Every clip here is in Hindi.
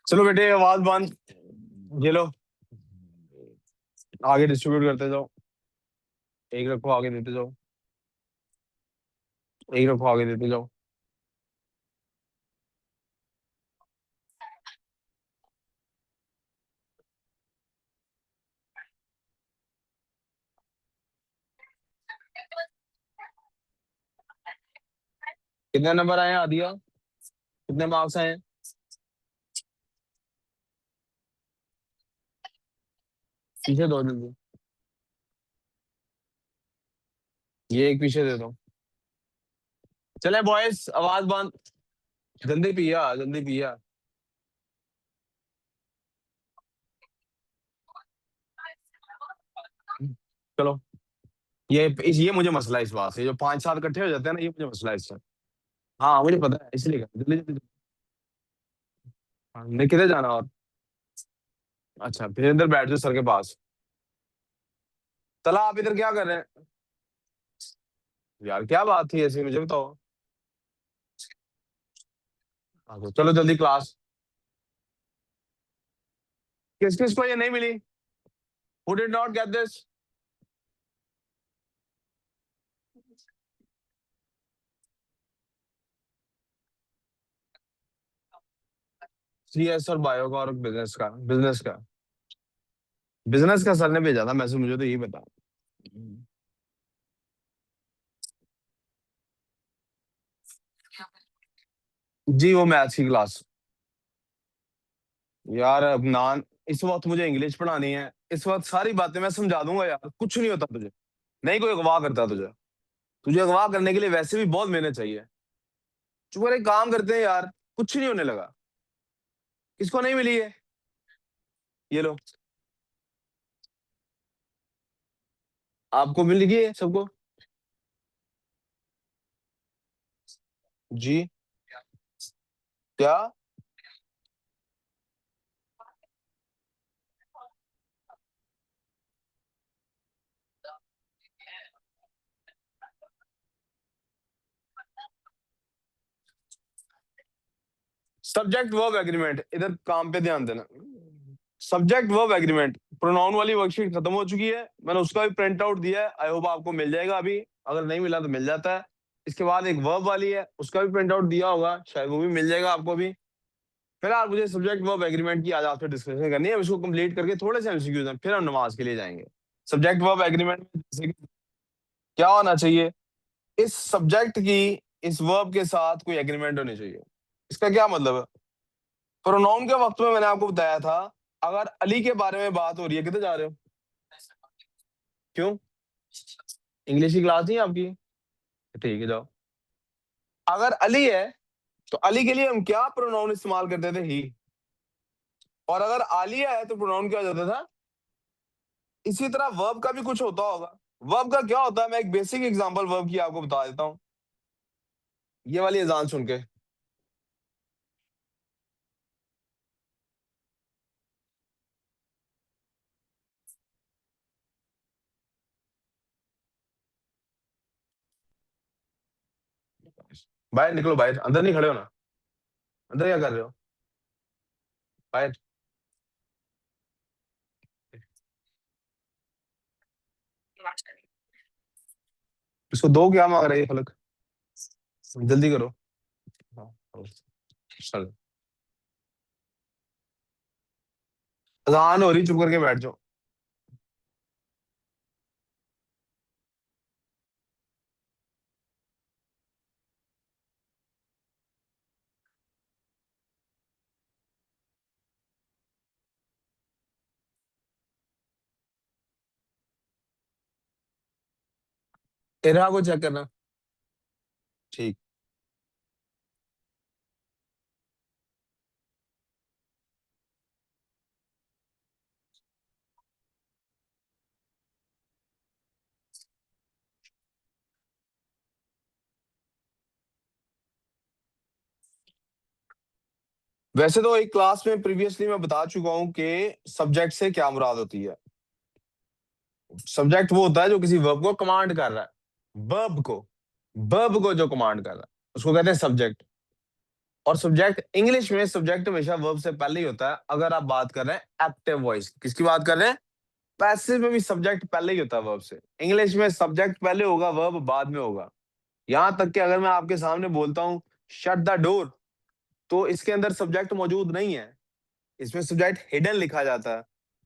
चलो बेटे, आवाज बंद। ये लो, आगे डिस्ट्रीब्यूट करते जाओ। एक रखो, आगे देते जाओ। एक रखो, आगे देते जाओ। कितने नंबर आए हैं आदिया? कितने मार्क्स आए हैं? पीछे दो जल्दी। ये एक पीछे दे दो। चले बॉयज, आवाज बंद। जल्दी पिया, जल्दी पिया। चलो। ये मुझे मसला है इस बात से, जो पांच सात इकट्ठे हो जाते हैं ना, ये मुझे मसला है इससे। हाँ मुझे पता है, इसलिए कहा, जल्दी जल्दी। हाँ, नहीं किधर जाना और? अच्छा, फिर इधर बैठ जाओ सर के पास। चला, आप इधर क्या कर रहे हैं? यार क्या बात थी ऐसी, मुझे बताओ। हाँ, तो चलो जल्दी क्लास। किस किस को ये नहीं मिली? Who did not get this? CS और बायो का और बिजनेस का। बिजनेस का सर ने भेजा था मैसेज, मुझे तो यही बता। जी वो मैथ्स की क्लास। यार अब नान, इस वक्त मुझे इंग्लिश पढ़ानी है। इस वक्त सारी बातें मैं समझा दूंगा यार, कुछ नहीं होता तुझे। नहीं कोई अगवा करता तुझे। तुझे अगवा करने के लिए वैसे भी बहुत मेहनत चाहिए। चुप कर, एक काम करते हैं यार। कुछ नहीं होने लगा। किसको नहीं मिली है? ये लो। आपको मिल गई है सबको? जी। क्या? सब्जेक्ट वर्ब एग्रीमेंट, इधर काम पे ध्यान देना। सब्जेक्ट वर्ब एग्रीमेंट, प्रोनाउन वाली वर्कशीट खत्म हो चुकी है, मैंने उसका भी प्रिंट आउट दिया है, आई होप आपको मिल जाएगा अभी। अगर नहीं मिला तो मिल जाता है। इसके बाद एक वर्ब वाली है, उसका भी प्रिंट आउट दिया होगा, शायद वो भी मिल जाएगा आपको भी। फिलहाल मुझे सब्जेक्ट वर्ब एग्रीमेंट की आज आपसे डिस्कशन करनी है, इसको कंप्लीट करके थोड़े से एमसीक्यूज हैं, फिर हम नमाज के लिए जाएंगे। सब्जेक्ट वर्ब एग्रीमेंट में जैसे कि क्या होना चाहिए? इस सब्जेक्ट की, इस वर्ब के साथ कोई एग्रीमेंट होनी चाहिए। इसका क्या मतलब है? प्रोनाउन के वक्त में मैंने आपको बताया था, अगर अली के बारे में बात हो रही है, किधर जा रहे हो? क्यों? इंग्लिश की क्लास नहीं है आपकी? ठीक है, जाओ। अगर अली है, तो अली के लिए हम क्या प्रोनाउन इस्तेमाल करते थे? ही। और अगर आलिया है तो प्रोनाउन क्या हो जाता था? इसी तरह वर्ब का भी कुछ होता होगा। वर्ब का क्या होता है, मैं एक बेसिक एग्जांपल वर्ब की आपको बता देता हूँ। ये वाली अजान सुन के। बाहर निकलो, बाहर, अंदर नहीं खड़े हो ना। अंदर क्या कर रहे हो? बाहर। इसको दो, क्या मांग रहा है ये फलक? जल्दी करो। हाँ, चल। अजान हो रही, चुप करके बैठ जाओ। इरा को चेक करना। ठीक। वैसे तो एक क्लास में प्रीवियसली मैं बता चुका हूं कि सब्जेक्ट से क्या मुराद होती है। सब्जेक्ट वो होता है जो किसी वर्ब को कमांड कर रहा है, वर्ब को जो कमांड कर रहा है उसको कहते हैं सब्जेक्ट। और सब्जेक्ट इंग्लिश में सब्जेक्ट हमेशा वर्ब से पहले ही होता है। अगर आप बात कर रहे हैं एक्टिव वॉइस, किसकी बात कर रहे हैं? पैसिव में भी सब्जेक्ट पहले ही होता है वर्ब से। इंग्लिश में सब्जेक्ट पहले होगा, वर्ब बाद में होगा। यहां तक कि अगर मैं आपके सामने बोलता हूं शट द डोर, तो इसके अंदर सब्जेक्ट मौजूद नहीं है, इसमें सब्जेक्ट हिडन लिखा जाता है।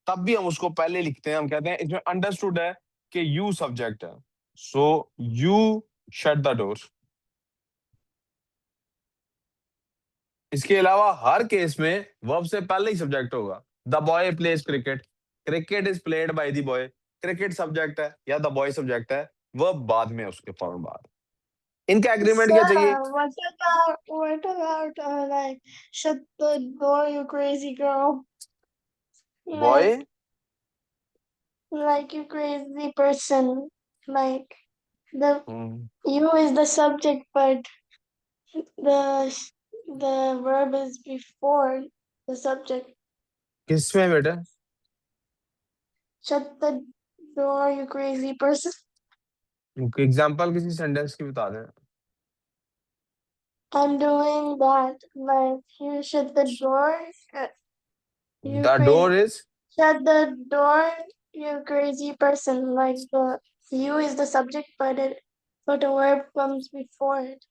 तब भी हम उसको पहले लिखते हैं, हम कहते हैं इसमें अंडरस्टूड है कि यू सब्जेक्ट है, so you shut the door. इसके अलावा हर केस में वर्ब से पहले ही सब्जेक्ट होगा। The boy pledge cricket, cricket is played by the boy, cricket subject है या द बॉय सब्जेक्ट है, वर्ब बाद में है उसके फौरन बाद। इनका एग्रीमेंट क्या चाहिए? Sir, what about like shut the door, you crazy girl? Boy Like you crazy person. Like the you is the subject, but the the verb is before the subject. किसमें बेटा? Shut the door, you crazy person. Example किसी सेंटेंस की बता दें। I'm doing that. Like you shut the door. You the crazy. Door is, Shut the door, you crazy person. Like the you is the subject, but the verb comes before it.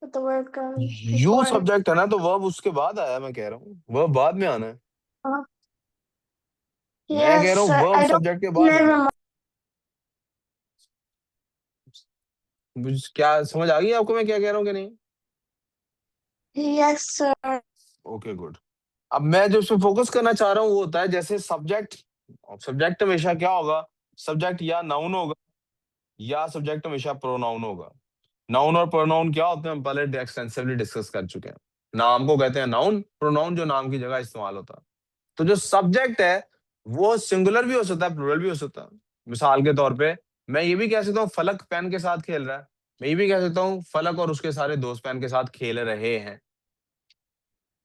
But the verb comes you before it. Subject है ना, तो वर्ब उसके बाद आया। मैं कह रहा हूँ वर्ब बाद में आना है। Uh, मैं कह yes, रहा हूँ sir. Verb I don't. Subject के बाद आना Never है। mind. क्या समझ आ गई आपको मैं क्या कह रहा हूँ कि नहीं? Yes, sir. Okay good. अब मैं जो इसमें फोकस करना चाह रहा हूँ वो होता है जैसे सब्जेक्ट। सब्जेक्ट हमेशा क्या होगा? सब्जेक्ट या नाउन होगा या सब्जेक्ट हमेशा प्रोनाउन होगा। नाउन और प्रोनाउन क्या होते हैं हम पहले एक्सटेंसिवली डिस्कस कर चुके हैं। नाम को कहते हैं नाउन, प्रोनाउन जो नाम की जगह इस्तेमाल होता है। तो जो सब्जेक्ट है वो सिंगुलर भी हो सकता है, प्लूरल भी हो सकता है। मिसाल के तौर पे मैं ये भी कह सकता हूँ फलक पेन के साथ खेल रहा है, मैं ये भी कह सकता हूँ फलक और उसके सारे दोस्त पेन के साथ खेल रहे हैं।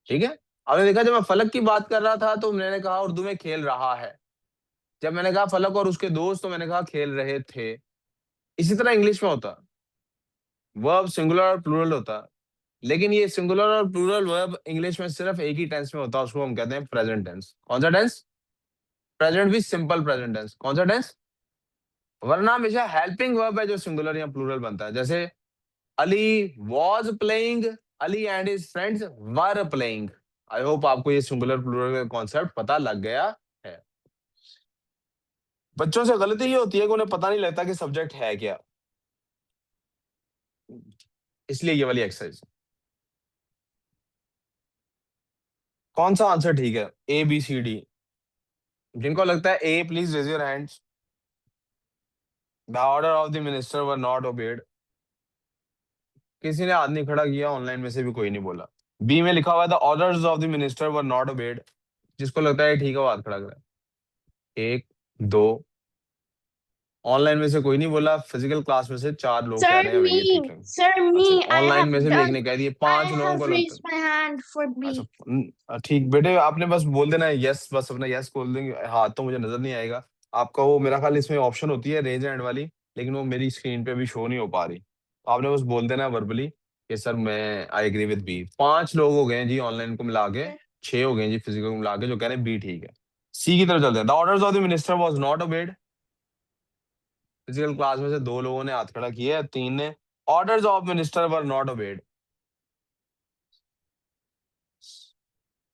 ठीक है। आपने देखा जब मैं फलक की बात कर रहा था तो मैंने कहा उर्दू में खेल रहा है, जब मैंने कहा फलक और उसके दोस्त तो मैंने कहा खेल रहे थे। इसी तरह इंग्लिश में होता है, वर्ब सिंगुलर और प्लूरल होता है। लेकिन ये सिंगुलर और प्लूरल वर्ब इंग्लिश में सिर्फ एक ही टेंस में होता है, उसको हम कहते हैं प्रेजेंट टेंस। कौन सा टेंस? प्रेजेंट भी सिंपल प्रेजेंट टेंस। कौन सा टेंस? वरना हमेशा हेल्पिंग वर्ब है जो सिंगुलर या प्लूरल बनता है। जैसे Ali was playing, Ali and his friends were playing. I hope आपको ये सिंगुलर प्लूरल का कॉन्सेप्ट पता लग गया है। बच्चों से गलती ये होती है कि उन्हें पता नहीं लगता कि सब्जेक्ट है क्या, इसलिए ये वाली एक्सरसाइज। कौन सा आंसर ठीक है? A B C D. जिनको लगता है A please raise your hands. The order of the minister were not obeyed. किसी ने हाथ नहीं खड़ा किया, ऑनलाइन में से भी कोई नहीं बोला। बी में लिखा हुआ है the orders of the minister were not obeyed. जिसको लगता है ठीक है वो हाथ खड़ा करें। एक, दो। ऑनलाइन में से कोई नहीं बोला, फिजिकल क्लास में से चार लोग कह Sir, रहे हैं भैया ठीक me. है। Sir, अच्छा, me. ऑनलाइन में से भी एक ने कह दिए, I पांच लोगों have को लगता raised है। my hand for अच्छा B. ठीक बेटे, आपने बस बोल देना है यस, बस अपना यस बोल देंगे। हाथ तो मुझे नजर नहीं आएगा आपका। वो मेरा ख्याल इसमें ऑप्शन होती है रेज हैंड वाली, लेकिन वो मेरी स्क्रीन पे भी शो नहीं हो पा रही। तो आपने बस बोल देना है वर्बली कि सर मैं आई एग्री विद बी। पांच लोग हो गए हैं जी ऑनलाइन को मिला के, छह हो गए हैं जी फिजिकल को मिला के जो कह रहे हैं बी ठीक है। सी की तरफ चलते हैं। The orders of the minister was not obeyed. Physical class में से दो लोगों ने हाथ खड़ा किया है, तीन ने। Orders of minister were not obeyed.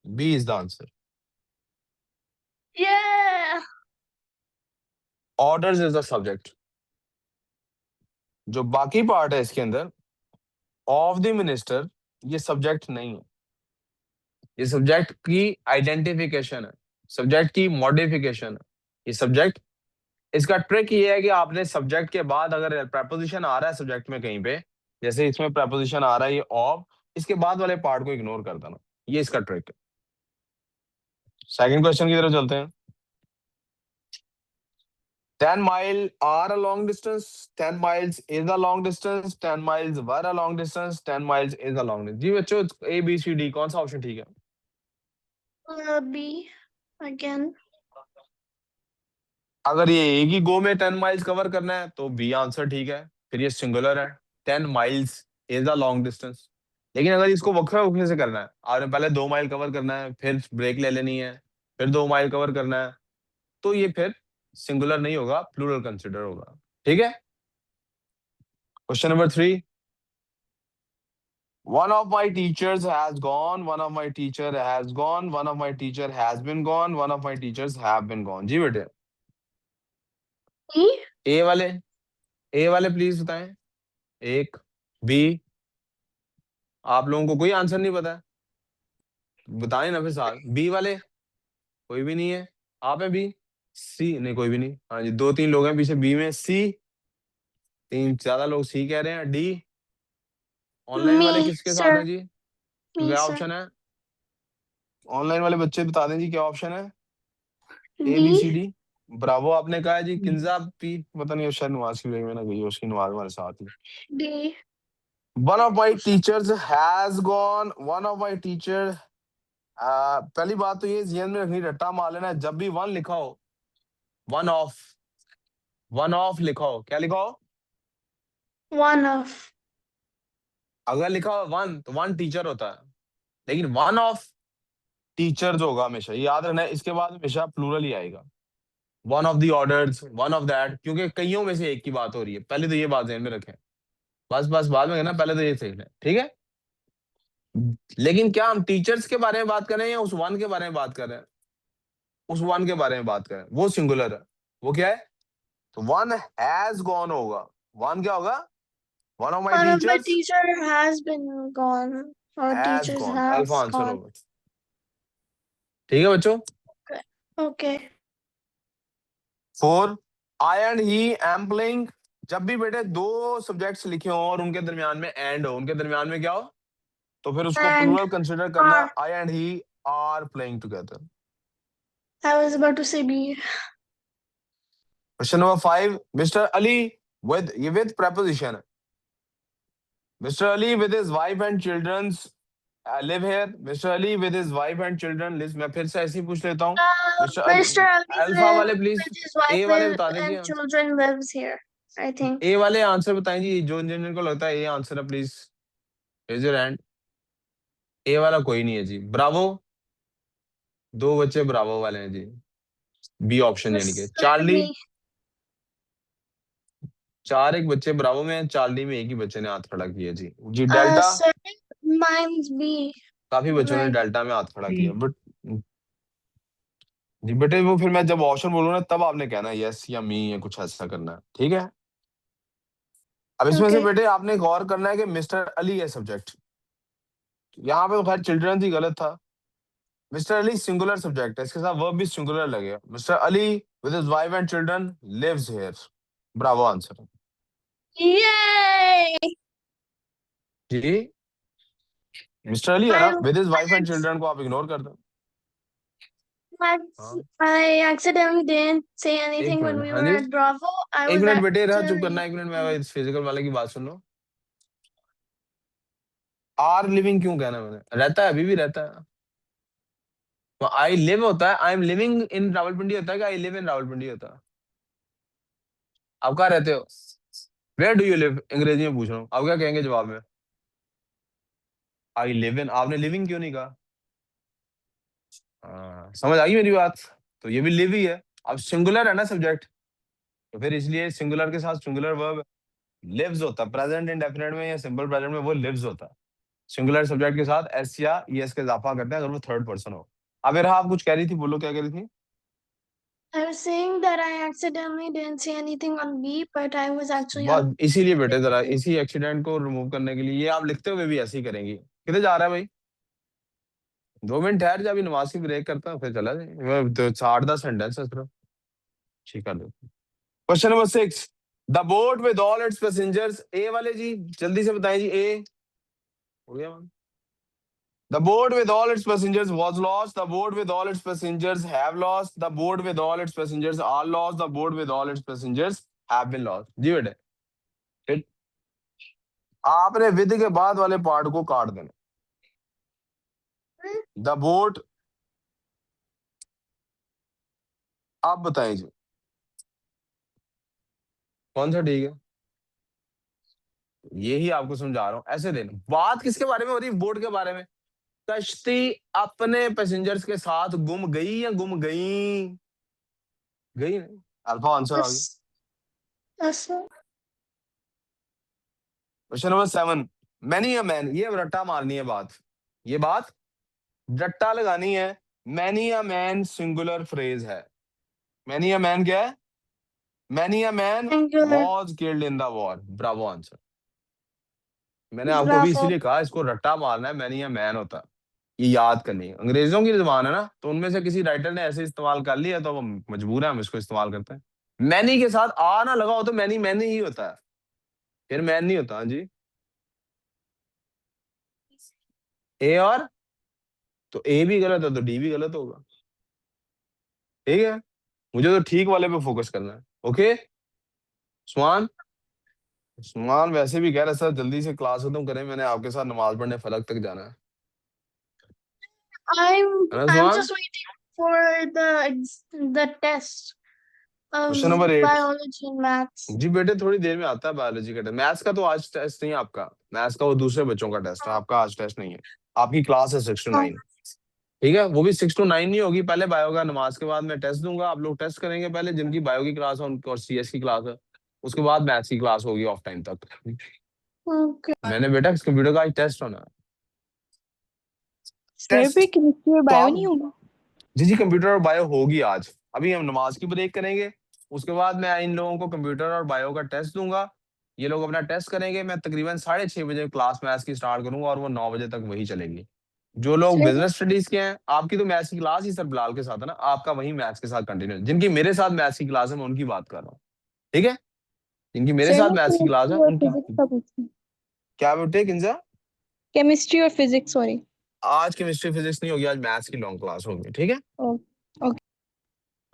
B is the answer. Yeah. Orders is the subject. जो बाकी पार्ट है इसके अंदर ऑफ द मिनिस्टर, ये सब्जेक्ट नहीं है। ये सब्जेक्ट की आइडेंटिफिकेशन है, सब्जेक्ट की मॉडिफिकेशन है। ये सब्जेक्ट, इसका ट्रिक ये है कि आपने सब्जेक्ट के बाद अगर प्रपोजिशन आ रहा है सब्जेक्ट में कहीं पे, जैसे इसमें प्रपोजिशन आ रहा है ये ऑफ, इसके बाद वाले पार्ट को इग्नोर कर देना। ये इसका ट्रिक है। सेकंड क्वेश्चन की तरफ चलते हैं। 10 mile are a long distance, 10 miles is a long distance, 10 miles were a long distance, 10 miles is a long distance। जी बच्चों, ए बी सी डी कौन सा ऑप्शन ठीक है? B again. अगर ये एक ही गो में 10 माइल्स कवर करना है तो बी आंसर ठीक है, फिर ये सिंगुलर है। 10 miles is a long distance. लेकिन अगर इसको वक्फे वक्फे से करना है, आपने पहले 2 माइल कवर करना है, फिर ब्रेक ले लेनी है, फिर 2 माइल कवर करना है, तो ये फिर सिंगुलर नहीं होगा, प्लूरल कंसिडर होगा। ठीक है। Question number 3। One of my teachers has gone, one of my teacher has gone, one of my teacher has been gone, one of my teachers have been gone। जी बेटे, E. ए वाले, ए वाले प्लीज बताएं। एक, बी, आप लोगों को कोई आंसर नहीं पता है, बताएं ना फिर साथ। बी वाले कोई भी नहीं है, आप है बी। सी नहीं, कोई भी नहीं। हाँ जी, 2-3 लोग हैं पीछे बी में। सी, 3 ज्यादा लोग सी कह रहे हैं। डी, ऑनलाइन वाले Me, किसके साथ sir. हैं जी? Me, क्या sir. ऑप्शन है? ऑनलाइन वाले बच्चे बता दें जी क्या ऑप्शन है। A B D. C D. Bravo, आपने कहा है जी। किंजा पी, पता नहीं शायद नवाज की बेग में ना गई, उसकी नवाज हमारे साथ ही। D. One of my teachers has gone, one of my teacher. पहली बात तो ये जहन में रखनी, रट्टा मार लेना है, जब भी वन लिखा हो, वन ऑफ, वन ऑफ लिखा हो, क्या लिखा हो? One of. अगर लिखा हो वन तो वन टीचर होता है, लेकिन वन ऑफ टीचर जो होगा हमेशा, ये याद रखना है, इसके बाद हमेशा प्लूरल ही आएगा। One of the orders, one of that, क्योंकि कईयों में से एक की बात हो रही है। पहले तो ये बात ध्यान में रखें, बस बस बाद में कहना, पहले तो ये सीख लें, ठीक है। लेकिन क्या हम टीचर्स के बारे में बात कर रहे हैं या उस वन के बारे में बात कर रहे हैं? उस वन के बारे में बात करें, वो सिंगुलर है। वो क्या है? तो वन हैज गॉन होगा। वन क्या होगा? One of my One of my teachers teacher has been gone. Or has teachers gone, alpha has answer gone. होगा। ठीक है बच्चों। Okay. Okay. 4, I and he am playing. जब भी बेटे दो सब्जेक्ट्स लिखे हो और उनके दरमियान में एंड हो, उनके दरमियान में क्या हो, तो फिर उसको And प्लूरल कंसिडर करना। R. I and he are playing together. I was about to say B. Question number 5, Mister Ali with, ये विद preposition है। Mister Ali with his wife and childrens live here. Mister Ali with his wife and children live. मैं फिर से ऐसे ही पूछ लेता हूँ। Mister Ali, Mr. Ali alpha वाले with please his wife A वाले बता दें जी and answer. children lives here, I think. ए वाले आंसर बताएं जी, जो जिन जिनको लगता है ये आंसर है, प्लीज रेज योर हैंड। ए वाला कोई नहीं है जी, ब्रावो। 2 बच्चे ब्रावो वाले हैं जी। बी ऑप्शन यानी कि Mr. चार्ली। Me. 4 एक बच्चे ब्रावो में हैं, चार्ली में एक ही बच्चे ने हाथ खड़ा किया जी। जी डेल्टा, Sir, mine's B. काफी बच्चों ने Like, डेल्टा में हाथ खड़ा किया, बट जी बेटे वो फिर मैं जब ऑप्शन बोलूँ ना, तब आपने कहना यस या मी या कुछ ऐसा करना है, ठीक है। अब इसमें से okay. बेटे आपने गौर करना है कि मिस्टर अली है सब्जेक्ट। यहाँ पे तो खैर चिल्ड्रन ही गलत था। मिस्टर अली सिंगुलर सब्जेक्ट है, इसके साथ वर्ब भी सिंगुलर लगेगा। Mister Ali with his wife and children lives here. Bravo answer Yay! जी। मिस्टर अली है ना, I with his wife and Max, चिल्ड्रन को आप इग्नोर कर दो। Max, हाँ, I accidentally didn't say anything एक when मिनट, we हाँ were जी, at Bravo. I एक was मिनट बेटे, रहा चुप करना actually एक मिनट, मैं फिजिकल वाले की बात सुन लो। आर लिविंग क्यों कहना मैंने? रहता है, अभी भी रहता है। तो आई लिव होता है, I am living in Rawalpindi होता है, कि आई लिव इन रावलपिंडी होता है? आप कहाँ रहते हो? वेयर डू यू लिव, अंग्रेजी में पूछ रहा हूँ, आप क्या कहेंगे जवाब में? I live in. आपने लिविंग क्यों नहीं कहा? समझ आ गई मेरी बात? तो ये भी लिव ही है। अब सिंगुलर है ना सब्जेक्ट, तो फिर इसलिए सिंगुलर के साथ सिंगुलर वर्ब लिव्स होता है। प्रेजेंट इंडेफिनिट में या सिंपल प्रेजेंट में वो लिव्स होता है। सिंगुलर सब्जेक्ट के साथ एस या ईएस का इजाफा करते हैं अगर वो थर्ड पर्सन हो। अब रहा, आप कुछ कह रही थी, बोलो क्या कह रही थी? I was saying that I accidentally didn't say anything on B, but I was actually बस on इसीलिए बेटे, जरा इसी एक्सीडेंट को रिमूव करने के लिए ये आप लिखते हुए भी ऐसे ही करेंगी। किधर जा रहा है भाई? 2 मिनट ठहर जा, अभी नमाज की ब्रेक करता हूँ, फिर चला जाए। तो 8-10 सेंटेंस है सिर्फ, ठीक कर दो। Question number 6, the boat with all its passengers. A वाले जी जल्दी से बताएं जी। ए हो गया ma'am. The boat with all its passengers was lost. The boat with all its passengers have lost. The boat with all its passengers are lost. The boat with all its passengers have been lost। जी बेटे, फिर आपने विद के बाद वाले पार्ट को काट देना। द बोट आप बताएं जी, कौन सा ठीक है? यही आपको समझा रहा हूँ, ऐसे देना। बात किसके बारे में हो रही है? बोर्ड के बारे में। कश्ती अपने पैसेंजर्स के साथ गुम गई या गुम गई? गई नहीं, अल्फा आंसर आ गया। Yes. Yes, sir. Question number 7, many a man, ये रट्टा मारनी है बात, ये बात रट्टा लगानी है। Many a man singular phrase है। मैनी अ मैन क्या है? Many a man Singular. Was killed in the war, Bravo answer. मैंने आपको भी Bravo. इसीलिए कहा इसको रट्टा मारना है, मैनी अ मैन होता है, ये याद करनी है। अंग्रेजों की जबान है ना, तो उनमें से किसी राइटर ने ऐसे इस्तेमाल कर लिया, तो हम मजबूर है, हम इसको इस्तेमाल करते हैं। मैनी के साथ आ ना लगा हो तो मैनी मैनी ही होता है, फिर मैन नहीं होता। हाँ जी, ए और, तो ए भी गलत है तो डी भी गलत होगा। ठीक है, मुझे तो ठीक वाले पे फोकस करना है। ओके उस्मान, उस्मान वैसे भी कह रहा सर जल्दी से क्लास खत्म करें, मैंने आपके साथ नमाज पढ़ने फलक तक जाना है ना I'm Usman? just waiting for the test of question number 8, biology and maths. जी बेटे थोड़ी देर में आता है बायोलॉजी का टेस्ट। मैथ्स का तो आज टेस्ट नहीं है आपका, मैथ्स का वो दूसरे बच्चों का टेस्ट है, आपका आज टेस्ट नहीं है। आपकी क्लास है 6 to Oh, 9, ठीक है, वो भी 6 to 9 नहीं होगी, पहले बायो का नमाज के बाद मैं टेस्ट दूंगा, आप लोग टेस्ट करेंगे पहले, जिनकी बायो की क्लास है उनकी और सीएस की क्लास है, उसके बाद मैथ्स की क्लास होगी ऑफ टाइम तक। okay. मैंने बेटा इस कंप्यूटर का आज टेस्ट होना है, सर टेस्ट। फिर केमिस्ट्री और तो बायो आप, नहीं होगा? जी जी कंप्यूटर और बायो होगी आज, अभी हम नमाज की ब्रेक करेंगे, उसके बाद मैं इन लोगों को कंप्यूटर और बायो का टेस्ट दूंगा, ये लोग अपना टेस्ट करेंगे, मैं तकरीबन 6:30 बजे क्लास मैथ्स की स्टार्ट करूंगा और वो 9 बजे तक वही चलेगी। जो लोग Sir, बिजनेस स्टडीज के हैं, आपकी तो मैथ्स की क्लास ही सर बिलाल के साथ है ना, आपका वही मैथ्स के साथ कंटिन्यू, जिनकी मेरे साथ मैथ्स की क्लास है मैं उनकी बात कर रहा हूँ, ठीक है, जिनकी मेरे सर साथ मैं मैथ्स की क्लास है केमिस्ट्री और उनकी। फिजिक्स का पूछूं? क्या बेटे किंजा? केमिस्ट्री और फिजिक्स, सॉरी। आज केमिस्ट्री फिजिक्स नहीं होगी, आज मैथ्स की लॉन्ग क्लास होगी, ठीक है। Okay.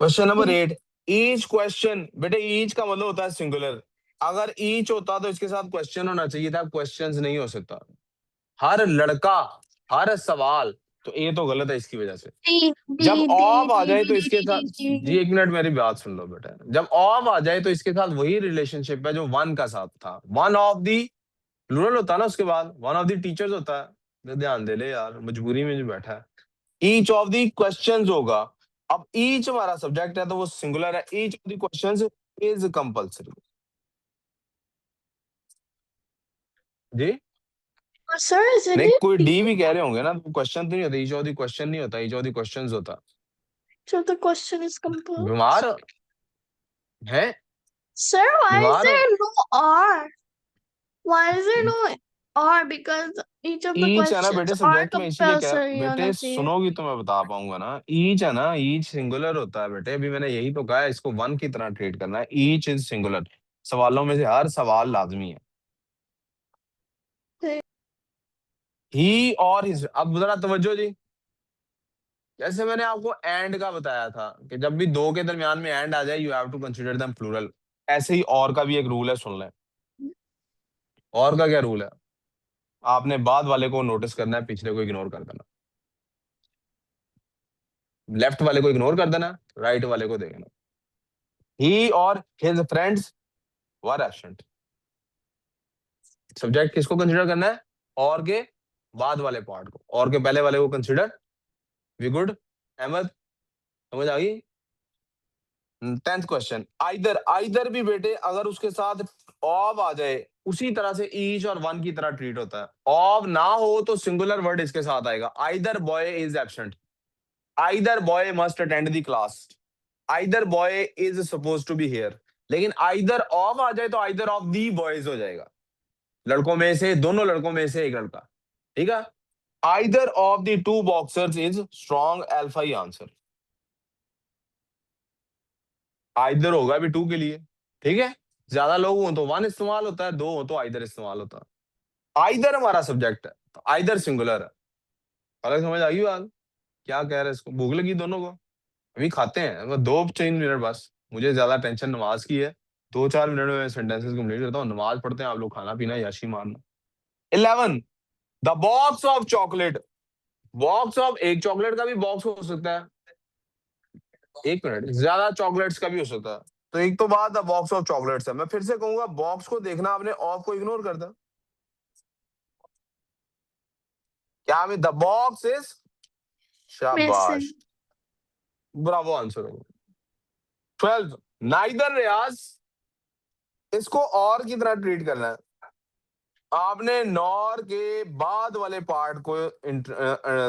Question number 8, each question, बेटे ईच का मतलब होता है सिंगुलर, अगर ईच होता तो इसके साथ क्वेश्चन होना चाहिए था, क्वेश्चंस नहीं हो सकता। हर लड़का, हर सवाल, तो ये तो गलत है इसकी वजह से। D, जब D, ऑफ D, आ D, जाए D, तो D, इसके D, साथ, D, D, जी D. एक मिनट मेरी बात सुन लो बेटा, जब ऑफ आ जाए तो इसके साथ वही रिलेशनशिप है जो वन का साथ था, वन ऑफ दी प्लूरल होता है ना, उसके बाद वन ऑफ द टीचर्स होता है। तो ध्यान दे ले यार, मजबूरी में जो बैठा है, ईच ऑफ द क्वेश्चंस होगा। अब ईच हमारा सब्जेक्ट है तो वो सिंगुलर है, each of the questions is compulsory. जी Oh, sir, isn't नहीं, it कोई डी D? भी कह रहे होंगे ना, क्वेश्चन तो नहीं होता, ईच ऑफ द क्वेश्चन नहीं होता, ईच ऑफ द क्वेश्चंस होता। So the question is बीमार composed. है? Sir, why is बीमार हो? there no R? Why is there no R? Because each of the each है ना questions बेटे are सब्जेक्ट में, इसीलिए कह, compulsory बेटे होना चाहिए. सुनोगी तो मैं बता पाऊंगा ना, ईच है ना, ईच सिंगुलर होता है बेटे, अभी मैंने यही तो कहा है, इसको वन की तरह ट्रीट करना है, ईच इज सिंगुलर, सवालों में से हर सवाल लाजमी है। ही और हिज, अब जरा तवज्जो जी, जैसे मैंने आपको एंड का बताया था कि जब भी दो के दरमियान में एंड आ जाए you have to consider them plural, ऐसे ही और का भी एक रूल है, सुन लें। और का क्या रूल है? आपने बाद वाले को नोटिस करना है, पिछले को इग्नोर कर देना, लेफ्ट वाले को इग्नोर कर देना, राइट वाले को देखना। ही और his friends were absent, subject किसको कंसीडर करना है? और के बाद वाले पार्ट को, और के पहले वाले को कंसीडर। वी गुड अहमद, समझ आ गई? 10th क्वेश्चन, आइदर, आइदर भी बेटे अगर उसके साथ ऑफ आ जाए उसी तरह से ईच और वन की तरह ट्रीट होता है, ऑफ ना हो तो सिंगुलर वर्ड इसके साथ आएगा, either boy is absent, either boy must attend the class, either boy is suppose to be here. लेकिन आइदर ऑफ आ जाए तो आइदर ऑफ दी बॉयज हो जाएगा, लड़कों में से, दोनों लड़कों में से एक लड़का, ठीक है। Either of the two boxers is strong alpha, he answer. Either होगा अभी टू के लिए, ठीक है, ज्यादा लोग हो तो वन इस्तेमाल होता है, दो हो तो आइदर इस्तेमाल होता है। आइदर हमारा सब्जेक्ट है तो आइदर सिंगुलर है। अलग समझ आ गई बात? क्या कह रहे हैं, इसको भूख लगी दोनों को? अभी खाते हैं, बस 2-3 मिनट बस, मुझे ज्यादा टेंशन नमाज की है, 2-4 मिनट में सेंटेंसेस कंप्लीट करता हूँ, नमाज पढ़ते हैं, आप लोग खाना पीना याशी मारना। 11, the box of chocolate, box of, एक चॉकलेट का भी बॉक्स हो सकता है, एक मिनट, ज्यादा चॉकलेट्स का भी हो सकता है। तो एक तो बात बॉक्स ऑफ चॉकलेट्स है, मैं फिर से कहूंगा बॉक्स को देखना, आपने ऑफ को इग्नोर कर दे। क्या मैं द बॉक्स इज, Missing. शाबाश, ब्रावो आंसर होगा। 12, नाइदर रियाज, इसको और की तरह ट्रीट करना है। आपने नॉर के बाद वाले पार्ट को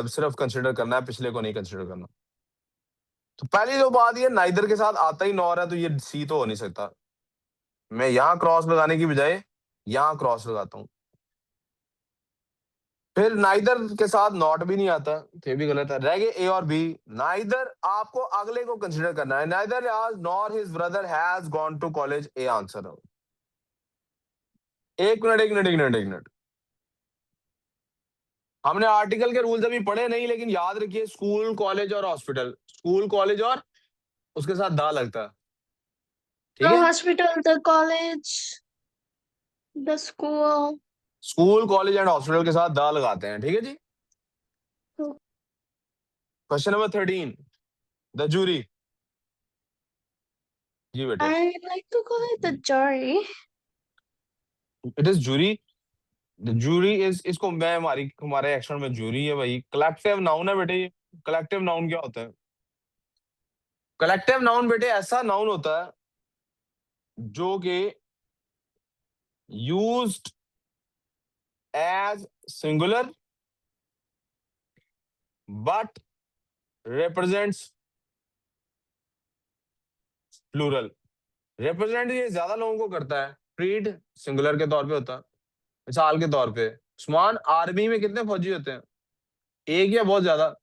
सिर्फ कंसिडर करना है, पिछले को नहीं कंसिडर करना। तो पहली जो बात, ये नाइदर के साथ आता ही नॉर है, तो ये सी तो हो नहीं सकता। मैं यहां क्रॉस लगाने की बजाय यहां क्रॉस लगाता हूं। फिर नाइदर के साथ नॉट भी नहीं आता, तो ये भी गलत है। रह गए ए और बी। नाइदर, आपको अगले को कंसिडर करना है। Neither nor his brother has gone to college, A answer है। एक मिनट एक मिनट एक मिनट एक मिनट, हमने आर्टिकल के रूल्स अभी पढ़े नहीं, लेकिन याद रखिए स्कूल कॉलेज और हॉस्पिटल, स्कूल कॉलेज और उसके साथ दा लगता है, ठीक The है। hospital, the college, the school. School college and hospital के साथ दा लगाते हैं, ठीक है जी। Question number 13, the jury. जी बेटे। I like to call it the jury. It is jury. The jury is, इसको मैं हमारे एक्शन में जूरी है भाई, कलेक्टिव नाउन है बेटे। ये कलेक्टिव नाउन क्या होता है? कलेक्टिव नाउन बेटे ऐसा नाउन होता है जो कि used as singular but represents plural. Represent ये ज्यादा लोगों को करता है, ट्रीट सिंगुलर के तौर पे होता है। मिसाल के तौर पे उस्मान, आर्मी में कितने फौजी होते हैं? एक या बहुत ज्यादा?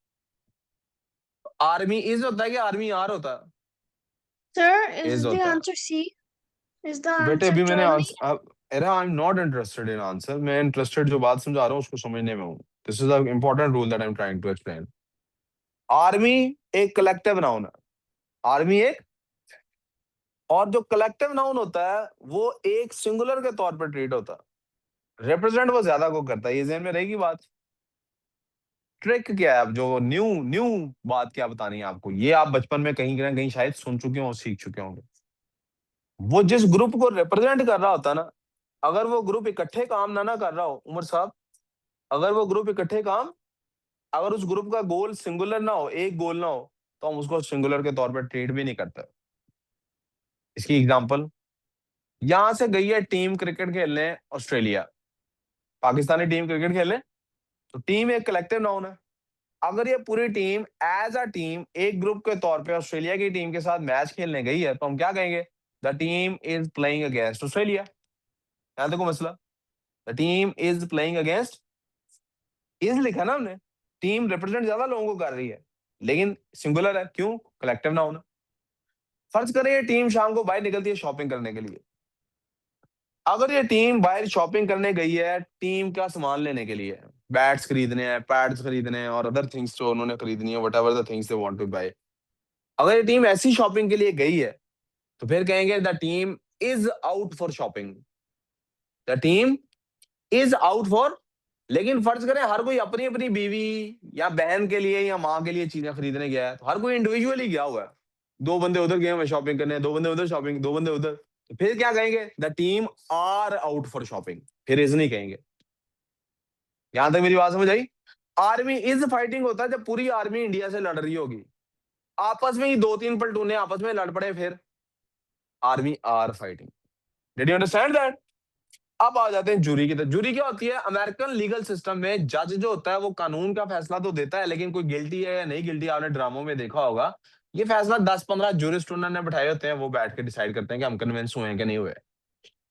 आर्मी इज होता है कि आर्मी आर होता है? Sir, इज is the होता है answer C? Is the बेटे। answer अभी मैंने Charlie? आंसर, अरे I am not interested in answer, मैं इंटरेस्टेड जो बात समझा रहा हूँ उसको समझने में हूँ। This is the important rule that I am trying to explain. Army एक कलेक्टिव नाउन है, आर्मी एक, और जो कलेक्टिव नाउन होता है वो एक सिंगुलर के तौर पर ट्रीट होता है। रिप्रेजेंट वो ज्यादा को करता है, ये ज़हन में रहेगी बात। ट्रिक क्या है, अब जो न्यू न्यू बात क्या बतानी है आपको, ये आप बचपन में कहीं ना कहीं शायद सुन चुके हो, सीख चुके होंगे। वो जिस ग्रुप को रिप्रेजेंट कर रहा होता है ना, अगर वो ग्रुप इकट्ठे काम ना कर रहा हो उमर साहब, अगर वो ग्रुप इकट्ठे काम, अगर उस ग्रुप का गोल सिंगुलर ना हो, एक गोल ना हो, तो हम उसको सिंगुलर के तौर पर ट्रीट भी नहीं करते। इसकी एग्जांपल, यहां से गई है टीम क्रिकेट खेलने ऑस्ट्रेलिया, पाकिस्तानी टीम क्रिकेट खेलने, तो टीम एक कलेक्टिव नाउन है। अगर ये पूरी टीम एज अ टीम एक ग्रुप के तौर पे ऑस्ट्रेलिया की टीम के साथ मैच खेलने गई है, तो हम क्या कहेंगे? The team is playing against Australia. यहां देखो मसला, the team is playing against, is लिखा ना हमने, टीम रिप्रेजेंट ज्यादा लोगों को कर रही है, लेकिन सिंगुलर है, क्यों? कलेक्टिव नाउन है। फर्ज करें ये टीम शाम को बाहर निकलती है शॉपिंग करने के लिए। अगर ये टीम बाहर शॉपिंग करने गई है टीम का सामान लेने के लिए, बैट्स खरीदने हैं, पैड्स खरीदने हैं और अदर थिंग्स जो उन्होंने खरीदनी है, whatever the things they want to buy, अगर ये टीम ऐसी शॉपिंग के लिए गई है, तो फिर कहेंगे the team is out for shopping, the team is out for. लेकिन फर्ज करें हर कोई अपनी अपनी बीवी या बहन के लिए या माँ के लिए चीजें खरीदने गया है, तो हर कोई इंडिविजुअली गया हुआ है। दो बंदे उधर गए हुए शॉपिंग करने, दो बंदे उधर शॉपिंग, दो बंदे उधर, तो फिर क्या कहेंगे? The team are out for shopping, फिर इज नहीं कहेंगे। यहां तक मेरी बात समझ आई? आर्मी इज फाइटिंग होता है जब पूरी आर्मी इंडिया से लड़ रही होगी, आपस में ही दो तीन पलटूने आपस में लड़ पड़े, फिर army are fighting. Did you understand that? अब आ जाते हैं जूरी की तरफ। जूरी क्या होती है? अमेरिकन लीगल सिस्टम में जज जो होता है वो कानून का फैसला तो देता है, लेकिन कोई गिल्टी है या नहीं गिल्टी, आपने ड्रामों में देखा होगा, ये फैसला 10-15 जूरिस्ट उन्होंने बैठाए होते हैं, वो बैठ के डिसाइड करते हैं कि हम कन्विंस हुए हैं कि नहीं हुए।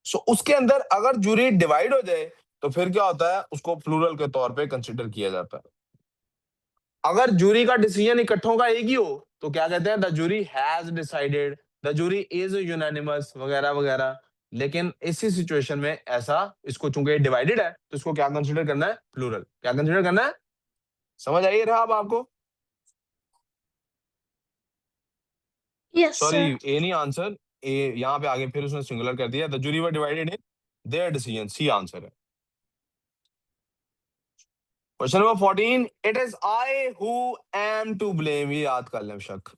सो उसके अंदर अगर जूरी डिवाइड हो जाए, तो फिर क्या होता है? उसको प्लूरल के तौर पे कंसिडर किया जाता है। अगर जूरी का डिसीजन इकट्ठों का एक ही हो, तो क्या कहते हैं? The jury has decided, the jury is unanimous, वगैरह वगैरह। लेकिन इसी सिचुएशन में ऐसा, इसको चूंकि डिवाइडेड है, तो इसको क्या कंसिडर करना है? प्लूरल। क्या कंसिडर करना है? समझ आई रहा अब आपको? Yes, sorry, sir. ए नहीं आंसर, ए यहाँ पे आगे फिर उसने सिंगुलर कर दिया। The jury were divided in their decision, C answer है। Question number 14, it is I who am to blame, ये याद कर लें शक।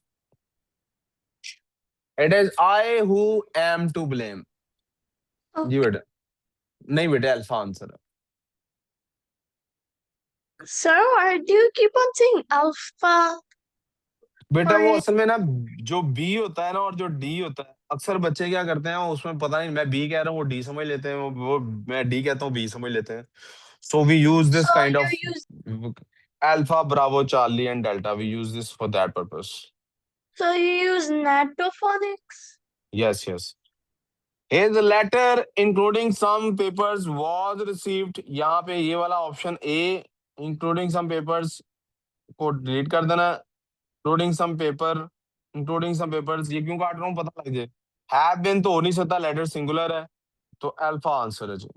It is I who am to blame. जी Okay. बेटा, नहीं बेटा, अल्फा आंसर है। Sir, why do you keep on saying alpha? बेटा वो Or असल में ना, जो बी होता है ना और जो डी होता है, अक्सर बच्चे क्या करते हैं, उसमें पता नहीं, मैं बी कह रहा हूँ वो डी समझ लेते हैं, वो मैं डी कहता हूँ बी समझ लेते हैं। So we use this so kind you of use alpha, bravo, Charlie and delta, we use this for that purpose. natophonics? Yes, yes. His letter including some papers was received। यहाँ पे ये वाला option A, including some papers, को डिलीट कर देना। including some paper, including some papers, ये क्यों काट रहा हूँ पता लग जाए। have been तो हो नहीं सकता, लेटर सिंगुलर है, तो अल्फा आंसर है जी।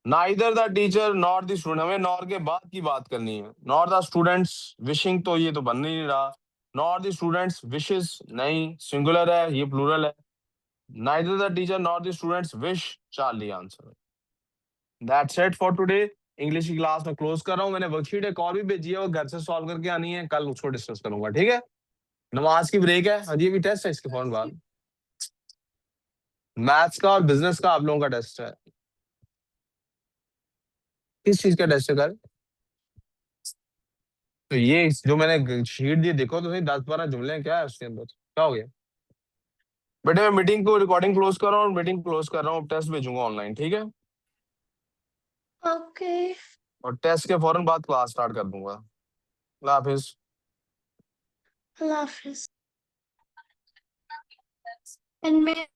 Neither the teacher nor the student, हमें नॉर के बाद की बात करनी है। नॉर द स्टूडेंट्स विशिंग, तो ये तो बन नहीं रहा। नॉर द स्टूडेंट्स विशेस, नहीं, सिंगुलर है, ये प्लूरल है। Neither the teacher nor the students wish, Charlie answer। That's it for today। English की क्लास में क्लोज कर रहा हूँ। मैंने वर्कशीट एक और भी भेजी है, वो घर से सॉल्व करके आनी है, कल उसको डिस्कस करूंगा, ठीक है। नमाज की ब्रेक है, अभी भी टेस्ट है इसके फौरन बाद। मैथ्स का और बिजनेस का आप लोगों का टेस्ट है। किस चीज का टेस्ट है कल? तो ये जो मैंने शीट दी, देखो तो सही, 10-12 जुमले हैं, क्या है उसके अंदर, क्या हो गया बेटे। मैं मीटिंग को रिकॉर्डिंग क्लोज कर रहा हूँ, मीटिंग क्लोज कर रहा हूँ, टेस्ट भेजूंगा ऑनलाइन, ठीक है। Okay. और टेस्ट के फौरन बाद क्लास स्टार्ट कर दूंगा। अल्लाह हाफिज। Hafiz. And may